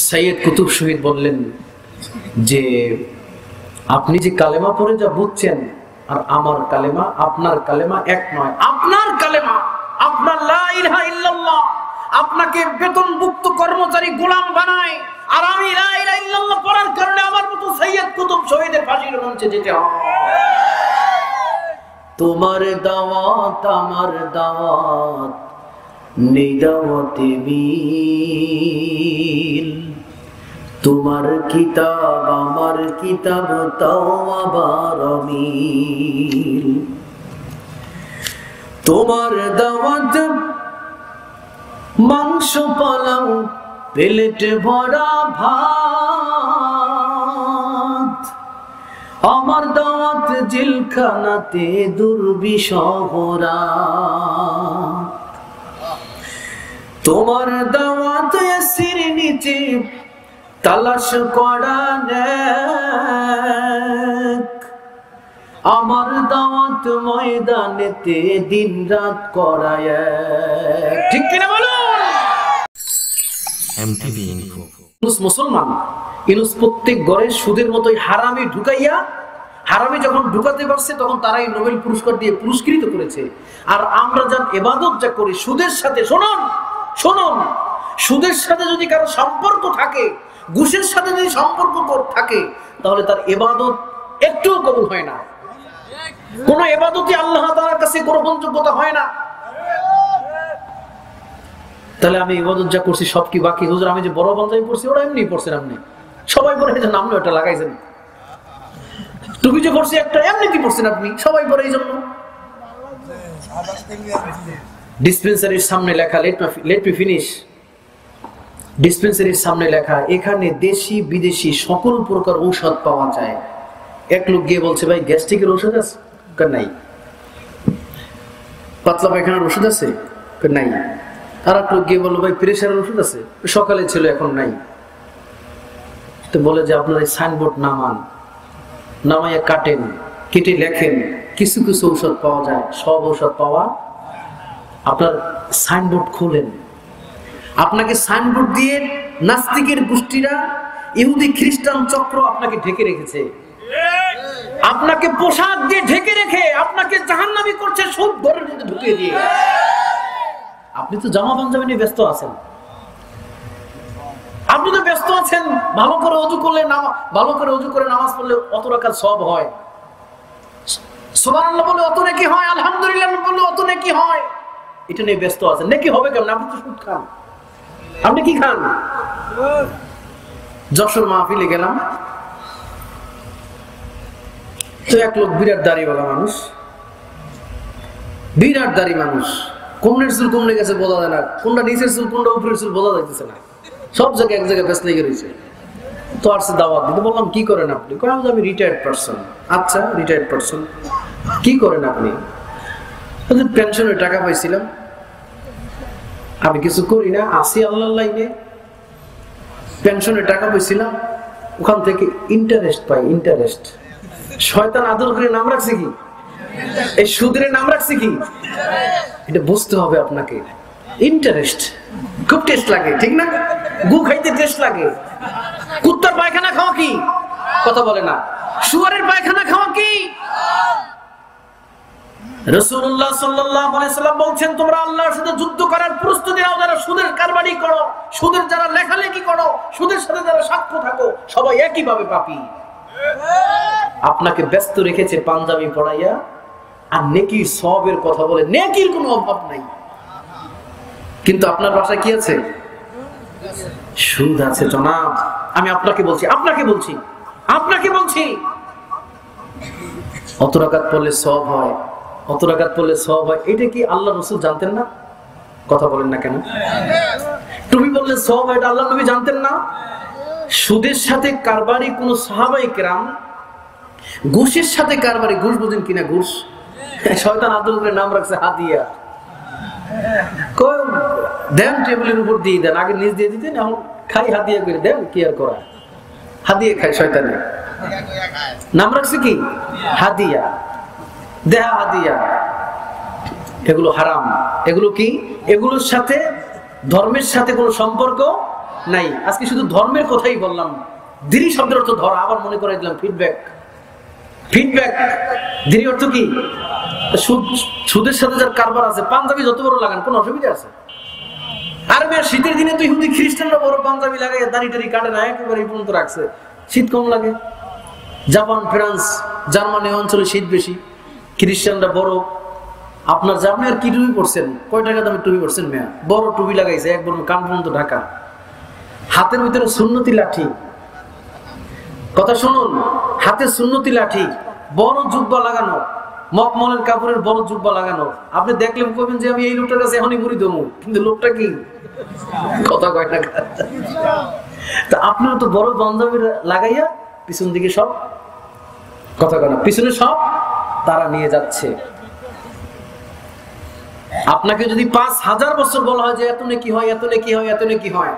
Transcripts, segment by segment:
সৈয়দ কুতুব শহীদ বললেন যে আপনি যে কালেমা পড়ে যা বুঝছেন আর আমার কালেমা আপনার কালেমা এক নয়। আপনার কালেমা, আপনার লা ইলাহা ইল্লাল্লাহ আপনাকে বেতনভুক্ত কর্মচারী গোলাম বানায়, আর আমি লা ইলাহা ইল্লাল্লাহ পড়ার কারণে আমার মতো সৈয়দ কুতুব শহীদের ফাঁসির মঞ্চে যেতে হয়। তোমার দাওয়াত আমার দাওয়াত নেই দাওয়াতে মিল, তোমার কিতাব আমার কিতাব তাও আবার মিল। তোমার দাওয়াত মাংস পোলাও প্লেট ভরা ভাত, আমার দাওয়াত জেলখানাতে দুর্বিষহ রাত। তোমার দাওয়াত এসির নিচে তালাশ করা নেক, আমার দাওয়াত ময়দানেতে দিন রাত করায়। ঠিক কিনা বলুন? MTV Info। মুসলমান ইনুস প্রত্যেক ঘরে সুদের মতোই হারামি ঢুকাইয়া, হারামি যখন ঢুকাতে পারছে তখন তারাই নোবেল পুরস্কার দিয়ে পুরস্কৃত করেছে। আর আমরা যা ইবাদত যা করি সুদের সাথে, শুনুন শুনুন, সুদের সাথে যদি কারো সম্পর্ক থাকে, ঘুষের সাথে যদি সম্পর্ক থাকে, তাহলে তার ইবাদত একটুও কবুল হয় না। কোন ইবাদতই আল্লাহ তাআলার কাছে গ্রহণযোগ্যতা হয় না। তাহলে আমি ইবাদত যা করছি সব কি বাকি? হুজুর আমি যে বড় পাঞ্জাবি পড়ছি ওটা এমনি পড়ছেন আপনি, সবাই পরে এই জন্য আপনি ওটা লাগাইছেন। টুপি যে পড়ছি একটা এমনিতেই পড়ছেন আপনি, সবাই পরে এই জন্য। ডিসপেন্সারির সামনে লেখা, লেট মি ফিনিশ। ডিসপেন্সারির সামনে লেখা এখানে দেশি বিদেশি সকল প্রকার ঔষধ পাওয়া যায়। এক লোক গিয়ে বলছে ভাই গ্যাস্ট্রিকের ওষুধ আছে? নাই। পাতলা পায়খানার ওষুধ আছে? নাই। আর এক লোক গিয়ে বললো ভাই প্রেশারের ওষুধ আছে? সকালে ছিল এখন নাই। তো বলে যে আপনার এই সাইনবোর্ড নামান, নামাইয়া কাটেন, কেটে লেখেন কিছু কিছু ঔষধ পাওয়া যায়, সব ঔষধ পাওয়া। আপনার সাইনবোর্ড খোলেন, আপনাকে সাইনবোর্ড দিয়ে নাস্তিকের গোষ্ঠীরা, ইহুদি খ্রিস্টান চক্র আপনাকে ঢেকে রেখেছে, আপনাকে পোশাক দিয়ে ঢেকে রেখে আপনাকে জাহান্নামী করছে সুদ ঘরের মধ্যে ঢুকিয়ে দিয়ে। আপনি তো জামা পাঞ্জাবি নিয়ে ব্যস্ত আছেন, আপনি তো ব্যস্ত আছেন ভালো করে ওযু করলে, ভালো করে ওযু করে নামাজ পড়লে অত রাকাত সওয়াব হয়, সুবহানাল্লাহ বলে অত নেকি হয়, আলহামদুলিল্লাহ বলে অত নেকি হয়। এটা নিয়ে ব্যস্ত আছেন। নেকি হবে কেমন? আপনি তো সুদ খান। আপনি কি খান? যশোর মাহফিলে গেলাম, তো এক লোক বিরাট দাড়িওয়ালা মানুষ, বিরাট দাড়ি মানুষ, কোমরের চুল কমলে গেছে বোঝা যায় না, কোনটা নিচের চুল কোনটা উপরের চুল বোঝা যাইতেছে না, সব জায়গায় এক জায়গায় ব্যস্ত লেগে রয়েছে। তো আসছে দাওয়াত দিতে, বললাম কি করেন আপনি? আমি রিটায়ার্ড পারসন। আচ্ছা রিটায়ার্ড পারসন, কি করেন আপনি? পেনশনের টাকা পাইছিলাম। আমি কিছু করি না, আসি আল্লাহর লাইনে, পেনশনের টাকা পাইছিলাম, ওখান থেকে ইন্টারেস্ট পাই। ইন্টারেস্ট শয়তান আদর করে নাম রাখছে কি? এই সুদের নাম রাখছে কি? এটা বুঝতে হবে আপনাকে। ইন্টারেস্ট খুব টেস্ট লাগে, ঠিক না? গু খাইতে টেস্ট লাগে। কুত্তার পায়খানা খাওয়া কি? কথা বলে না। শুয়ারের পায়খানা খাওয়া কি? রাসূলুল্লাহ সাল্লাল্লাহু আলাইহি সাল্লাম বলছেন তোমরা আল্লাহর সাথে যুদ্ধ করার প্রস্তুতি নাও যারা সুদের কারবারি করো, সুদের যারা লেখালেখি করো, সুদের সাথে যারা সাক্ষ্য থাকো, সবাই একই ভাবে পাপী। আপনাকে ব্যস্ত রেখেছে পাঞ্জাবি পড়াইয়া, আর নেকি সওয়াবের কথা বলে। নেকির কোনো অভাব নাই, কিন্তু আপনার বাসায় কি আছে? সুদ আছে। জনাব আমি আপনাকে বলছি, আপনাকে বলছি, আপনাকে বলছি, অত রাকাত পড়লে সওয়াব হয়, অত রাকাত পড়লে সওয়াব হয়। এটা কি আল্লাহ রাসূল জানতেন না? কথা বলেন না কেন? তুমি বললে সওয়াব হয়, এটা আল্লাহ নবী জানতেন না? সুদের সাথে কারবারি কোন সাহাবায়ে কেরাম, ঘুষের সাথে কারবারি, ঘুষ বুঝেন কিনা? ঘুষ শয়তান আদর করে নাম রাখছে হাদিয়া। দেন টেবিলের উপর দিয়ে দেন, আগে নিচ দিয়ে দিতেন, এখন খাই হাদিয়া করে দেন। কি আর করা, হাদিয়া খায় শয়তানে, নাম রাখছে কি? হাদিয়া। দেহা হাদিয়া, এগুলো হারাম। এগুলো কি? এগুলোর সাথে ধর্মের সাথে কোনো সম্পর্ক নাই। আজকে শুধু ধর্মের কথাই বললাম, দিনী শব্দের অর্থ ধরা, আবার মনে করে দিলাম ফিডব্যাক। ফিডব্যাক দিনী অর্থ কি? সুদের সাথে যার কারবার আছে, পাঞ্জাবি যত বড় লাগান কোনো অসুবিধা আছে? আর মেয়ে শীতের দিনে তো ইহুদি খ্রিস্টানরা বড় পাঞ্জাবি লাগাই দাড়ি টাড়ি কাটে না, একেবারে এই পর্যন্ত রাখছে, শীত কম লাগে। জাপান, ফ্রান্স, জার্মানি অঞ্চলে শীত বেশি, খ্রিস্টানরা বড়। আপনার আপনি আর কি টুপি পরছেন? কয় টাকা দামের টুপি পরছেন? মেয়া বড় টুপি লাগাইছে, একবার কান পর্যন্ত ঢাকা, হাতের ভিতরে সুন্নতি লাঠি। কথা শুনুন, হাতে সুন্নতি লাঠি, বড় জুব্বা লাগানো, মখমলের কাপড়ের বড় জুব্বা লাগানো। আপনি দেখলে কইবেন যে আমি এই লোকটার কাছে এখনই মুড়ি দেবো, কিন্তু লোকটা কি কথা কয় না। তা আপনারা তো বড় পাঞ্জাবি লাগাইয়া পিছন দিকে সব কথা কয় না, পিছনে সব তারা নিয়ে যাচ্ছে। আপনাকে যদি 5000 বছর বলা হয় যে এত নেকি হয়, এত নেকি হয়, এত নেকি হয়,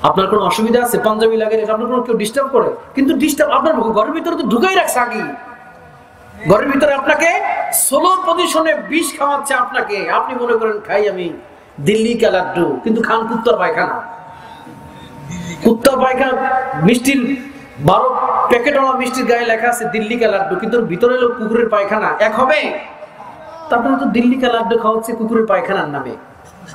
আপনার কোনো অসুবিধা আছে? পাঞ্জাবি লাগাই আপনার কোনো কেউ ডিস্টার্ব করে? কিন্তু ডিস্টার্ব আপনার ঘরের ভিতরে তো ঢুকাই রাখছে আগে, ঘরের ভিতরে আপনাকে সোলো পজিশনে বিষ খাওয়াচ্ছে আপনাকে। আপনি মনে করেন খাই আমি দিল্লি কা লাড্ডু, কিন্তু খান কুত্তার পায়খানা। কুত্তার পায়খানা মিষ্টির 12 প্যাকেটওয়ালা মিষ্টির গায়ে লেখা আছে দিল্লি কা লাড্ডু, কিন্তু ভিতরে হলো কুকুরের পায়খানা। এক হবে? তারপরে তো দিল্লি কা লাড্ডু খাওয়াচ্ছে কুকুরের পায়খানার নামে।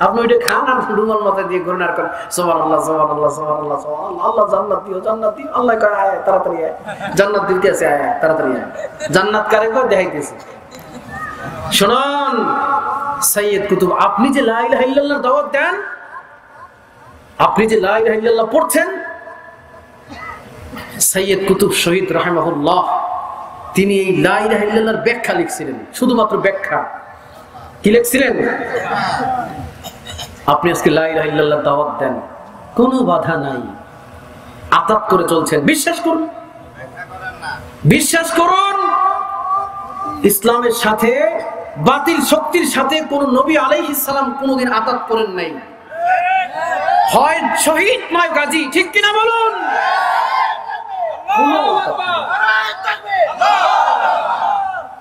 আপনি ওইটা খান আর রুমাল মাথায় দিয়ে ঘুরেন আর করেন সুবহানাল্লাহ সুবহানাল্লাহ সুবহানাল্লাহ সুবহানাল্লাহ, আল্লাহ জান্নাত দিও, জান্নাত দিও। আল্লাহ কয় আয় তাড়াতাড়ি আয়, জান্নাত দিতে আছে, আয় তাড়াতাড়ি আয়। জান্নাত কারে কয়? দেখাইতেছে। শুনুন সাইয়্যিদ কুতুব, আপনি যে লা ইলাহা ইল্লাল্লাহর দাওয়াত দেন, আপনি যে লা ইলাহা ইল্লাল্লাহ পড়ছেন, সাইয়্যিদ কুতুব শহীদ রাহিমাহুল্লাহ তিনি এই লা ইলাহা ইল্লাল্লাহর ব্যাখ্যা লিখছিলেন, শুধুমাত্র ব্যাখ্যা। কি লিখছিলেন? আপনি আজকে লা ইলাহা ইল্লাল্লাহর দাওয়াত দেন, কোনো বাধা নাই, আতাত করে চলছেন। বিশ্বাস করুন, বিশ্বাস করুন, ইসলামের সাথে বাতিল শক্তির সাথে কোন নবী আলাইহিস সালাম কোনদিন আতাত করেন নাই। হয় শহীদ নয় গাজী, ঠিক কিনা বলুন?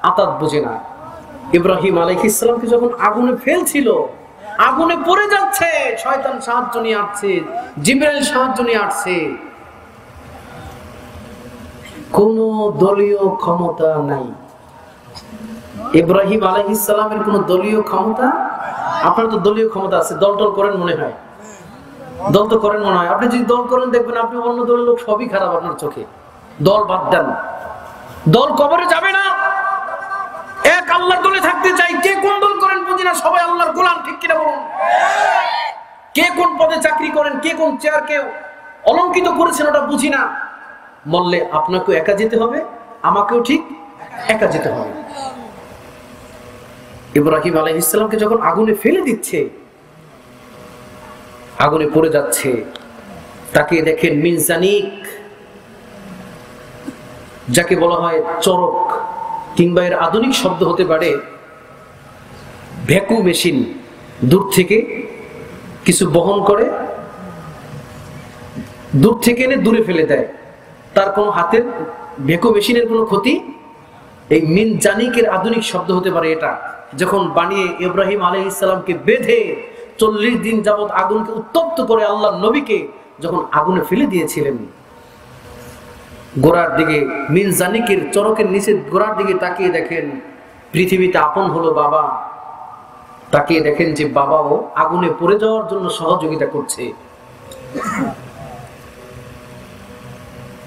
আতাত বুঝে না। ইব্রাহিম আলাইহিস সালামকে যখন আগুনে ফেলছিল, আগুনে পড়ে যাচ্ছে, শয়তান সাহায্য নিয়ে আসছে, জিবরাইল সাহায্য নিয়ে আসছে, কোন দলীয় ক্ষমতা নাই। ইব্রাহিম আলাইহিস সালামের কোন দলীয় ক্ষমতা? আপনার তো দলীয় ক্ষমতা আছে, দল টল করেন মনে হয়, দল তো করেন মনে হয়। আপনি যদি দল করেন দেখবেন আপনি অন্য দলের লোক সবই খারাপ আপনার চোখে। দল বাদ দেন, দল কবরে যাবে না। এক আল্লাহর দলে থাকতে চাই, কে কোন দল করেন বুঝি না, সবাই আল্লাহর গোলাম, ঠিক কিনা বলুন? কে কোন পদে চাকরি করেন, কে কোন চেয়ারকে অলংকিত করেছেন ওটা বুঝি না। মরলে আপনাকেও একা যেতে হবে, আমাকেও ঠিক একা যেতে হবে। ইব্রাহিম আলাইহিস সালামকে যখন আগুনে ফেলে দিচ্ছে, আগুনে পড়ে যাচ্ছে, তাকে দেখেন মিনজানিক, যাকে বলা হয় চরক, কিংবা এর আধুনিক শব্দ হতে পারে ভ্যাকুম মেশিন। দূর থেকে কিছু বহন করে, দূর থেকে এনে দূরে ফেলে দেয়, তার কোনো হাতের ভ্যাকুম মেশিনের কোনো ক্ষতি। এই মিনজানিকের আধুনিক শব্দ হতে পারে এটা। যখন বানিয়ে ইব্রাহিম আলাইহিস সালামকে বেঁধে 40 দিন যাবত আগুনকে উত্তপ্ত করে আল্লাহর নবীকে যখন আগুনে ফেলে দিয়েছিলেন, গোড়ার দিকে মিনজানিকের চরকের নিচে গোড়ার দিকে তাকিয়ে দেখেন পৃথিবীতে আপন হলো বাবা। তাকিয়ে দেখেন যে বাবাও আগুনে পড়ে যাওয়ার জন্য সহযোগিতা করছে।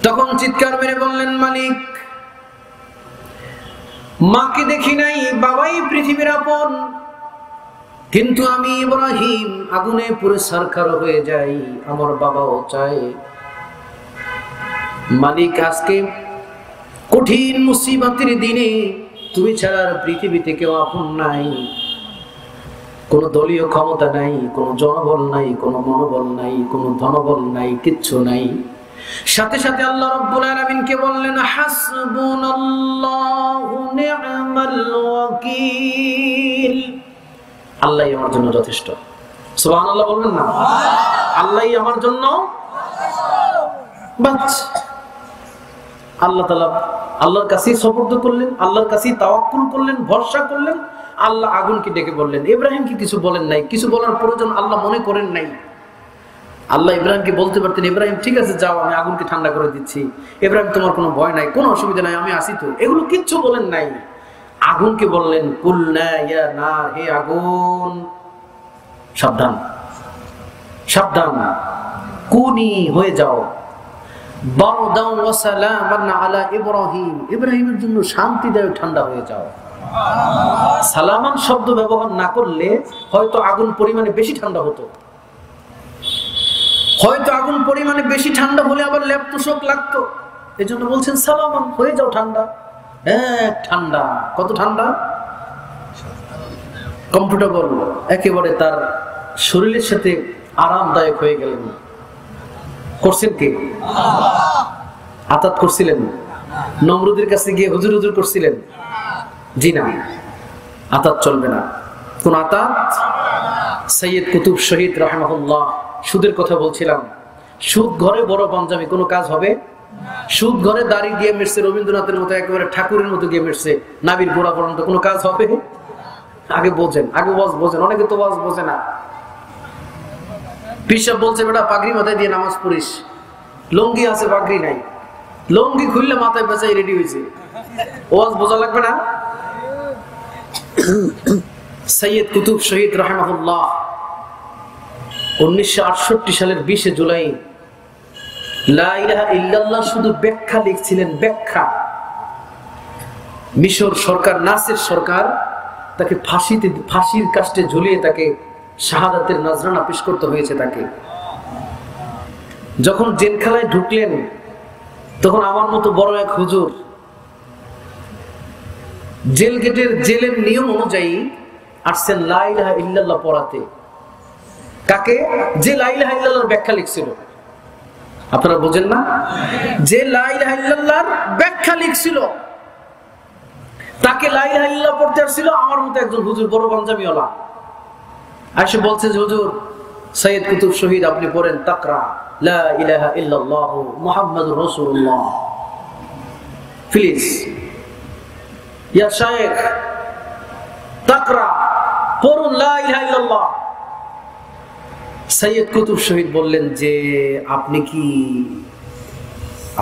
তখন চিৎকার মেরে বললেন, মালিক, মাকে দেখি নাই, বাবাই পৃথিবীর আপন, কিন্তু আমি ইব্রাহিম আগুনে পুরো সরকার হয়ে যাই, আমার বাবাও চায়। মালিক, আজকে কঠিন মুসিবতের দিনে তুমি ছাড়া পৃথিবীতে কেউ আপন নাই, কোন দলীয় ক্ষমতা নাই, কোন জনবল নাই, কোন মনোবল নাই, কোন ধনবল নাই, কিচ্ছু নাই। সাথে সাথে আল্লাহ রাব্বুল আলামিনকে বললেন, হাসবুনাল্লাহু নি'মাল ওয়াকিল, আল্লাহই আমার জন্য যথেষ্ট। সুবহানাল্লাহ বলবেন না? আল্লাহই আমার জন্য বাস। আল্লাহ তাআলা আল্লাহর কাছে সুপর্দ করলেন, আল্লাহর কাছে তাওয়াক্কুল করলেন, ভরসা করলেন। আল্লাহ আগুনকে ডেকে বললেন, ইব্রাহিমকে কিছু বলেন নাই, কিছু বলার প্রয়োজন আল্লাহ মনে করেন নাই। আল্লাহ ইব্রাহিমকে বলতে পারতেন, ইব্রাহিম ঠিক আছে যাও, আমি আগুনকে ঠান্ডা করে দিচ্ছি, ইব্রাহিম তোমার কোনো ভয় নাই, কোনো অসুবিধা নাই, আমি আসি তো। এগুলো কিচ্ছু বলেন নাই। আগুনকে বললেন কুলনা ইয়া নার, হে আগুন সাবধান, সাবধান, কুনি হয়ে যাও, বারদাও ওয়া সালামান আলা ইব্রাহিম, ইব্রাহিমের জন্য শান্তিদায়ক ঠান্ডা হয়ে যাও। সালামান শব্দ ব্যবহার না করলে হয়তো আগুন পরিমাণে বেশি ঠান্ডা হতো, হয়তো আগুন পরিমাণে বেশি ঠান্ডা হলে আবার লেপ তোষক লাগতো। এই জন্য বলছেন সালামান হয়ে যাও ঠান্ডা। ঠান্ডা, কত ঠান্ডা, কমফোর্টেবল, একেবারে তার শরীরের সাথে আরামদায়ক হয়ে গেলেন। করছেন কে? আতাত করছিলেন? নমরুদের কাছে গিয়ে হুজুর হুজুর করছিলেন? জি না, আতাত চলবে না। কোন আতাত? সৈয়দ কুতুব শহীদ রাহমাহুল্লাহ সুদের কথা বলছিলাম। সুদ ঘরে বড় পাঞ্জাবি, কোনো কাজ হবে? সুদ ঘরে দাড়ি দিয়ে মেরছে রবীন্দ্রনাথের মতো, একেবারে ঠাকুরের মতো গিয়ে মেরছে নাবির গোড়া পর্যন্ত, কোনো কাজ হবে? আগে বোঝেন, আগে বোঝেন, অনেকে তো বোঝে না। পিসাব বলছে বেটা পাগড়ি মাথায় দিয়ে নামাজ পড়িস, লঙ্গি আছে পাগড়ি নাই, লঙ্গি খুললে মাথায় বেচাই রেডি হয়েছে, ওয়াজ বোঝা লাগবে না? সৈয়দ কুতুব শহীদ রাহমাহুল্লাহ 1968 সালের 20 জুলাই লা ইলাহা ইল্লাল্লাহ শুধু ব্যাখ্যা লিখছিলেন, ব্যাখ্যা। মিশর সরকার, নাসির সরকার তাকে ফাঁসির কাস্টে ঝুলিয়ে তাকে শাহাদাতের নজরানা পেশ করতে হয়েছে তাকে। যখন জেলখানায় ঢুকলেন তখন আমার মতো বড় এক হুজুর জেল গেটের জেলের নিয়ম অনুযায়ী আসছেন লা ইলাহা ইল্লাল্লাহ পড়াতে। কাকে? যে লা ইলাহা ইল্লাল্লাহর ব্যাখ্যা লিখছিল। আপনারা বোঝেন না? যে লা ইলাহা ইল্লাল্লাহর ব্যাখ্যা লিখছিল তাকে লা ইলাহা ইল্লাল্লাহ পড়তে আসছিল আমার মতো একজন হুজুর, বড় পাঞ্জাবিওয়ালা। আয়েশা বলছে যে হুজুর সৈয়দ কুতুব শহীদ আপনি পড়েন তাকরা লা ইলাহা ইল্লাল্লাহ মুহাম্মাদুর রাসূলুল্লাহ, প্লিজ ইয়া শাইখ তাকরা, পড়ুন লা ইলাহা ইল্লাল্লাহ। সৈয়দ কুতুব শহীদ বললেন যে আপনি কি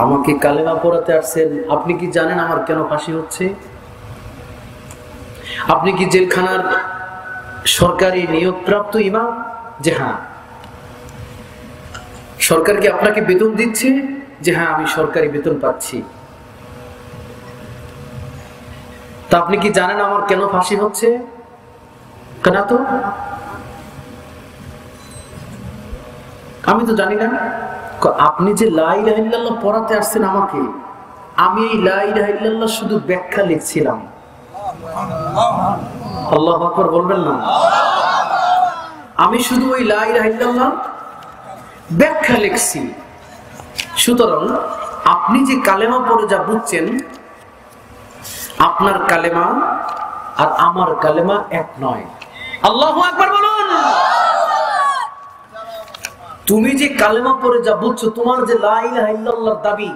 আমাকে কালেমা পড়াতে আসছেন? আপনি কি জানেন আমার কেন ফাঁসি হচ্ছে? আপনি কি জেলখানার সরকারি নিয়োগপ্রাপ্ত ইমাম? যে হ্যাঁ। সরকার কি আপনাকে বেতন দিচ্ছে? যে হ্যাঁ আমি সরকারি বেতন পাচ্ছি। তা আপনি কি জানেন আমার কেন ফাঁসি হচ্ছে? কেন? তো আমি তো জানি না। আপনি যে লা ইলাহা ইল্লাল্লাহ পড়াতে আসছেন আমাকে, আমি এই লা ইলাহা ইল্লাল্লাহ শুধু ব্যাখ্যা লিখছিলাম। আল্লাহু আকবার বলবেন না? আমি শুধু ওই লা ইলাহা ইল্লাল্লাহ ব্যাখ্যা লিখছি। সুতরাং আপনি যে কালেমা পড়ে যা বুঝছেন, আপনার কালেমা আর আমার কালেমা এক নয়। আল্লাহু আকবার বলুন। তুমি যে কালেমা পড়ে যা বুঝছো, তোমার যে লা ইলাহা ইল্লাল্লাহর দাবি,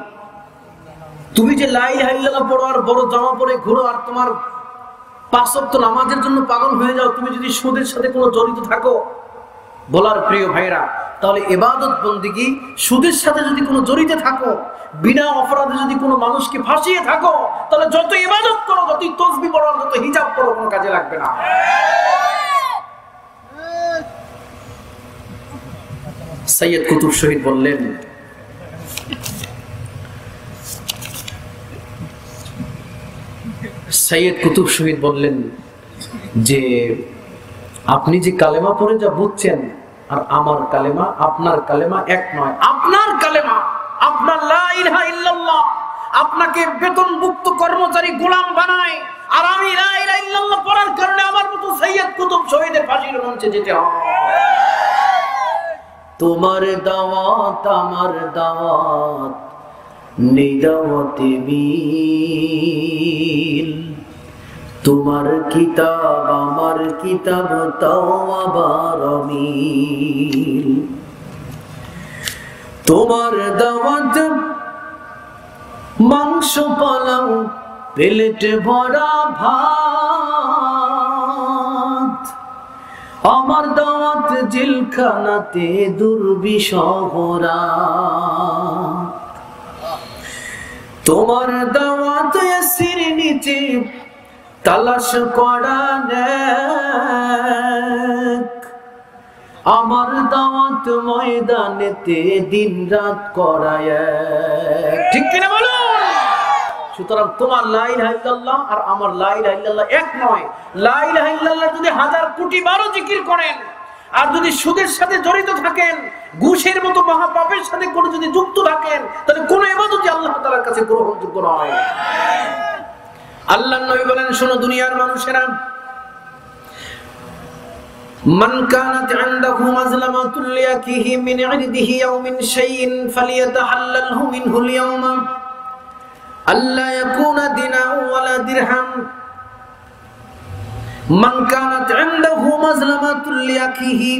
তুমি যে লা ইলাহা ইল্লাল্লাহ পড়ো আর বড় জামা পরে ঘুরো আর তোমার 5 ওয়াক্ত নামাজের জন্য পাগল হয়ে যাও, তুমি যদি সুদের সাথে কোনো জড়িত থাকো, বলার প্রিয় ভাইরা, তাহলে ইবাদত বন্দেগী সুদের সাথে যদি কোনো জড়িত থাকো, বিনা অপরাধে যদি কোনো মানুষকে ফাঁসিয়ে থাকো, তাহলে যত ইবাদত করো, যত তাসবিহ পড়ো, যত হিজাব পড়ো, কোনো কাজে লাগবে না। সৈয়দ কুতুব শহীদ বললেন, সৈয়দ কুতুব শহীদ বললেন যে আপনি যে কালেমা পড়ে যা বুঝছেন আর আমার কালেমা, আপনার কালেমা এক নয়। আপনার কালেমা, আপনার লা ইলাহা ইল্লাল্লাহ আপনাকে বেতনভুক্ত কর্মচারী গোলাম বানায়, আর আমি লা ইলাহা ইল্লাল্লাহ পড়ার কারণে আমার মতো সৈয়দ কুতুব শহীদের ফাঁসির মঞ্চে যেতে হয়। তোমার দাওয়াত আমার দাওয়াত নেই দাওয়াতে মিল, তোমার কিতাব আমার কিতাব তাও আবার মিল। তোমার দাওয়াত মাংস পালাও প্লেট ভরা ভাত, আমার দাওয়াত জেলখানাতে দুর্বিষহরা, তোমার দাওয়াত এসির নিচে তালাশ করা নেক, আমার দাওয়াত ময়দানেতে দিন রাত করায়। ঠিক কিনা বলো? সুতরাং তোমার লা ইলাহা ইল্লাল্লাহ আর আমার লা ইলাহা ইল্লাল্লাহ এক নয়। লা ইলাহা ইল্লাল্লাহ যদি 1000 কোটি বারো জিকির করেন, আর যদি সুদের সাথে জড়িত থাকেন, ঘুষের মতো মহাপাপের সাথে কোনো যদি যুক্ত থাকেন, তাহলে কোন ইবাদতই আল্লাহ তাআলার কাছে গ্রহণযোগ্য নয়। আল্লাহর নবী বলেন, শোনো দুনিয়ার মানুষেরা, মান কানাত ইনদাহু মাজলামাতুল লিয়াকিহি মিন ইরদিহি আও মিন শাইইন ফালিয়াতাহাল্লালহু মিনহু আল-ইয়াওমা আল্লা ইয়াকুনা দিনাহু ওয়ালা দিরহাম। মান কানাত ইনদাহু মাজলামাতুল লিয়াকিহি,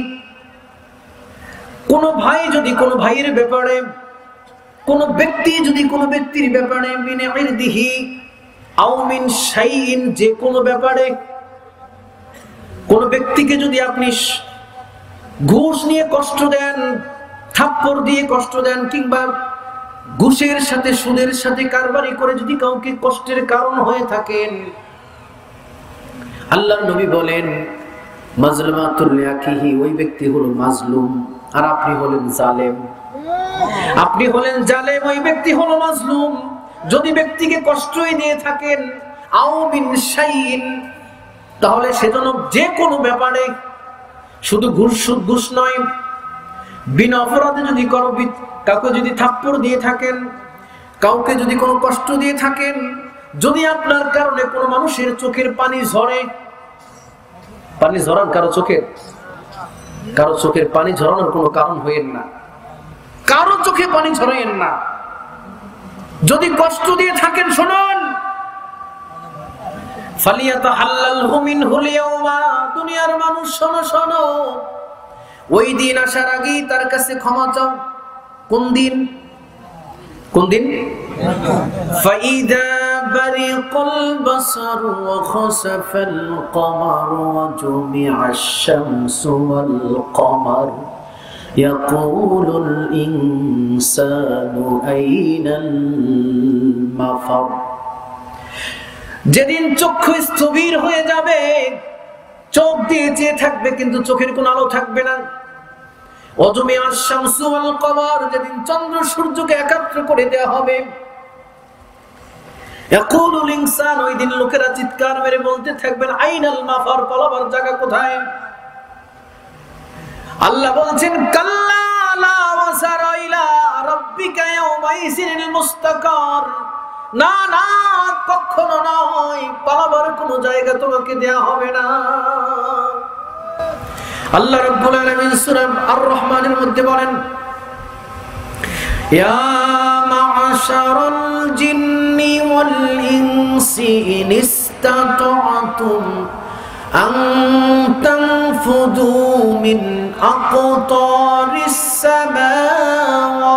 কোন ভাই যদি কোন ভাইয়ের ব্যাপারে, কোন ব্যক্তি যদি কোন ব্যক্তির ব্যাপারে, মিন ইরদিহি আও মিন শাইইন, যে কোন ব্যাপারে, কোন ব্যক্তিকে যদি আপনি ঘুষ নিয়ে কষ্ট দেন, থাপ্পড় দিয়ে কষ্ট দেন, কিংবা ঘুষের সাথে সুদের সাথে কারবারি করে যদি কাউকে কষ্টের কারণ হয়ে থাকেন, আল্লাহর নবী বলেন মাজলামাতুল লিয়াকিহি, ওই ব্যক্তি হলো মাজলুম আর আপনি হলেন জালেম। আপনি হলেন জালেম, ওই ব্যক্তি হলো মাজলুম। যদি ব্যক্তিকে কষ্টই দিয়ে থাকেন আও মিন শাইইন, তাহলে সেজন্য যে কোনো ব্যাপারে, শুধু ঘুষ নয়, বিনা অপরাধে যদি কাউকে যদি থাপ্পড় দিয়ে থাকেন, কাউকে যদি কোনো কষ্ট দিয়ে থাকেন, যদি আপনার কারণে কোনো মানুষের চোখের পানি ঝরে, পানি ঝরান কারো চোখের পানি ঝরানোর কোনো কারণ হইেন না, কারো চোখে পানি ঝরাইয়েন না। যদি কষ্ট দিয়ে থাকেন, শুনুন, ফালিয়াতাহাল্লালহু মিনহুল ইয়াওমা, দুনিয়ার মানুষ শোনো শোনো, ওই দিন আসার আগেই তার কাছে ক্ষমা চাও। কোন দিন? কোন দিন? ফাইদা বারিকাল বাসার ওয়া খাসাফাল কমার ওয়া জুমিআশ শামসু ওয়াল কমার ইয়াকুলুল ইনসানু আইনাল মাফার। যেদিন চক্ষু স্থবির হয়ে যাবে, চোখ দিয়ে চেয়ে থাকবে কিন্তু চোখের কোনো আলো থাকবে না। ওয়াজুমিআশ শামসু ওয়াল কমার, যেদিন চন্দ্র সূর্যকে একাত্র করে দেওয়া হবে। ইয়াকুলুল ইনসান, ওই দিন লোকেরা চিৎকার মেরে বলতে থাকবেন আইনাল মাফার, পালাবার জায়গা কোথায়? আল্লাহ বলছেন কাল্লা লা ওয়াসার ইলা রাব্বিকা ইয়াওমাইযিল মুস্তাকার, না না, কখনো নয়, পালাবার কোনো জায়গা তোমাকে দেয়া হবে না। আল্লাহ রাব্বুল আলামিন সূরা আর-রহমানের মধ্যে বলেন, ইয়া মা'শারাল জিন্নি ওয়াল ইনসি ইন ইসতাতা'তুম আন তানফুযু মিন আকতারিস সামাওয়াতি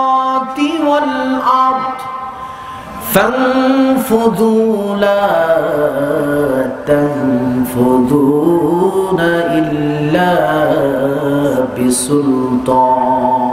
ওয়াল আরদ فانفذوا لا تنفذون إلا بسلطان